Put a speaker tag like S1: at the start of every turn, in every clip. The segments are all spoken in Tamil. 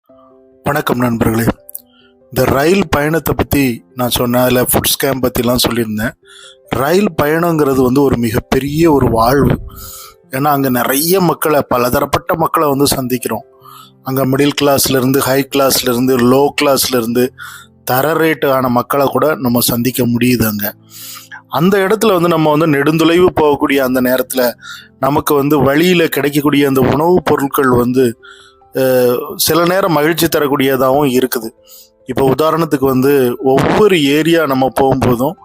S1: வணக்கம் நண்பர்களே. இந்த ரயில் பயணத்தை பற்றி நான் சொன்னேன். அதில் ஃபுட் ஸ்கேம் பற்றிலாம் சொல்லியிருந்தேன். ரயில் பயணங்கிறது ஒரு மிகப்பெரிய ஒரு வாழ்வு. ஏன்னா அங்கே நிறைய மக்களை, பலதரப்பட்ட மக்களை சந்திக்கிறோம். அங்கே மிடில் கிளாஸ்லேருந்து, ஹை கிளாஸ்லேருந்து, லோ கிளாஸ்லேருந்து, தர ரேட்டு ஆன மக்களை கூட நம்ம சந்திக்க முடியுது. அங்கே அந்த இடத்துல நம்ம நெடுந்தொலைவு போகக்கூடிய அந்த நேரத்தில் நமக்கு வழியில் கிடைக்கக்கூடிய அந்த உணவுப் பொருட்கள் சில நேரம் மகிழ்ச்சி தரக்கூடியதாகவும் இருக்குது. இப்போ உதாரணத்துக்கு ஒவ்வொரு ஏரியா நம்ம போகும்போதும்,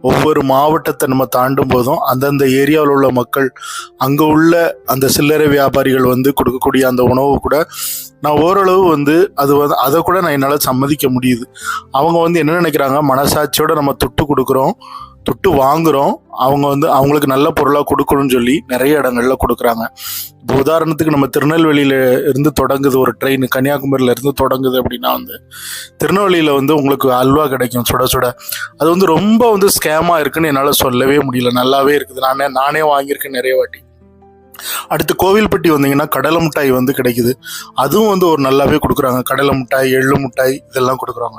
S1: ஒவ்வொரு மாவட்டத்தை நம்ம தாண்டும் போதும், அந்தந்த ஏரியாவில் உள்ள மக்கள், அங்கே உள்ள அந்த சில்லறை வியாபாரிகள் கொடுக்கக்கூடிய அந்த உணவு கூட நான் ஓரளவு அதை கூட நான் என்னால் சம்மதிக்க முடியுது. அவங்க என்ன நினைக்கிறாங்க, மனசாட்சியோடு நம்ம துட்டு கொடுக்குறோம், துட்டு வாங்குகிறோம், அவங்க அவங்களுக்கு நல்ல பொருளாக கொடுக்கணும்னு சொல்லி நிறைய இடங்கள்ல கொடுக்குறாங்க. இப்போ உதாரணத்துக்கு நம்ம திருநெல்வேலியில இருந்து தொடங்குது ஒரு ட்ரெயின், கன்னியாகுமரியில இருந்து தொடங்குது அப்படின்னா திருநெல்வேலியில உங்களுக்கு அல்வா கிடைக்கும் சுட சுட. அது ரொம்ப ஸ்கேமா இருக்குன்னு என்னால் சொல்லவே முடியல. நல்லாவே இருக்குது. நானே வாங்கியிருக்கேன் நிறைய வாட்டி. அடுத்து கோவில்பட்டி வந்தீங்கன்னா கடலை மிட்டாய் கிடைக்குது. அதுவும் ஒரு நல்லாவே கொடுக்குறாங்க. கடலை மிட்டாய், எள்ளு மிட்டாய் இதெல்லாம் கொடுக்குறாங்க.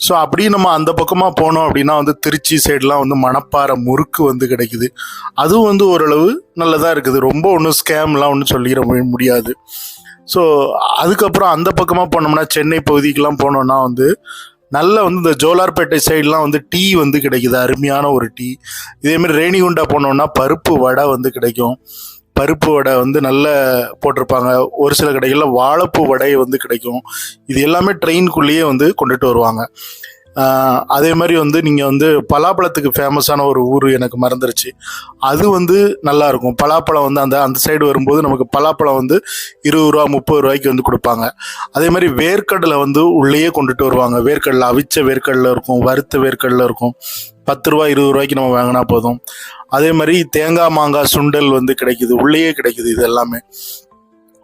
S1: ஸோ அப்படி நம்ம அந்த பக்கமாக போனோம் அப்படின்னா திருச்சி சைட்லாம் மணப்பாறை முறுக்கு கிடைக்குது. அதுவும் ஓரளவு நல்லதாக இருக்குது. ரொம்ப ஒன்றும் ஸ்கேம்லாம் ஒன்றும் சொல்லிட முடியாது. ஸோ அதுக்கப்புறம் அந்த பக்கமாக போனோம்னா சென்னை பகுதிக்கெலாம் போனோம்னா நல்ல இந்த ஜோலார்பேட்டை சைட்லாம் டீ கிடைக்குது. அருமையான ஒரு டீ. இதேமாதிரி ரேணிகுண்டா போனோம்னா பருப்பு வடை கிடைக்கும். பருப்பு வடை நல்ல போட்டிருப்பாங்க. ஒரு சில கடைகளில் வாழைப்பூ வடை கிடைக்கும். இது எல்லாமே ட்ரெயின்குள்ளேயே கொண்டுட்டு வருவாங்க. அதே மாதிரி நீங்கள் பலாப்பழத்துக்கு ஃபேமஸான ஒரு ஊர் எனக்கு மறந்துருச்சு. அது நல்லா இருக்கும். பலாப்பழம் அந்த சைடு வரும்போது நமக்கு பலாப்பழம் 20 ரூபா 30 ரூபாய்க்கு கொடுப்பாங்க. அதே மாதிரி வேர்க்கடலை உள்ளேயே கொண்டுட்டு வருவாங்க. வேர்க்கடலை, அவிச்ச வேர்க்கடலை இருக்கும், வறுத்த வேர்க்கடலை இருக்கும். 10 ரூபா 20 ரூபாய்க்கு நம்ம வாங்கினா போதும். அதே மாதிரி தேங்காய் மாங்காய் சுண்டல் கிடைக்குது, உள்ளேயே கிடைக்குது. இது எல்லாமே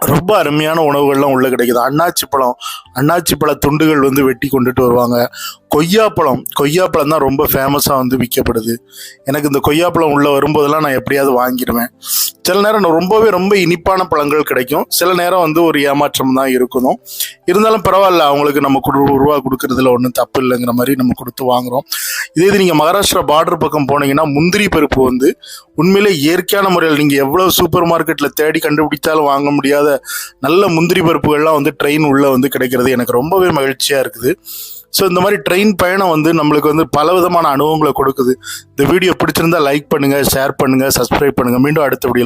S1: ரொம்ப அருமையான உணவுகள்லாம் உள்ளே கிடைக்குது. அண்ணாச்சி பழ துண்டுகள் வெட்டி கொண்டுட்டு வருவாங்க. கொய்யாப்பழம் தான் ரொம்ப ஃபேமஸாக விற்கப்படுது. எனக்கு இந்த கொய்யாப்பழம் உள்ளே வரும்போதெல்லாம் நான் எப்படியாவது வாங்கிடுவேன். சில நேரம் ரொம்ப இனிப்பான பழங்கள் கிடைக்கும். சில நேரம் ஒரு ஏமாற்றம் தான் இருக்கணும். இருந்தாலும் பரவாயில்ல, அவங்களுக்கு நம்ம ரூபா கொடுக்கறதுல ஒன்றும் தப்பு இல்லைங்கிற மாதிரி நம்ம கொடுத்து வாங்குகிறோம். இதே நீங்கள் மகாராஷ்டிரா பார்டர் பக்கம் போனீங்கன்னா முந்திரி பருப்பு உண்மையிலே இயற்கையான முறையில் நீங்கள் எவ்வளோ சூப்பர் மார்க்கெட்டில் தேடி கண்டுபிடித்தாலும் வாங்க முடியாத நல்ல முந்திரி பருப்புகள்லாம் ட்ரெயின் உள்ளே கிடைக்கிறது எனக்கு ரொம்பவே மகிழ்ச்சியாக இருக்குது. ஸோ இந்த மாதிரி ட்ரெயின் பயணம் நம்மளுக்கு பல விதமான அனுபவங்களை கொடுக்குது. இந்த வீடியோ பிடிச்சிருந்தா லைக் பண்ணுங்கள், ஷேர் பண்ணுங்கள், சப்ஸ்கிரைப் பண்ணுங்கள். மீண்டும் அடுத்த வீடியோ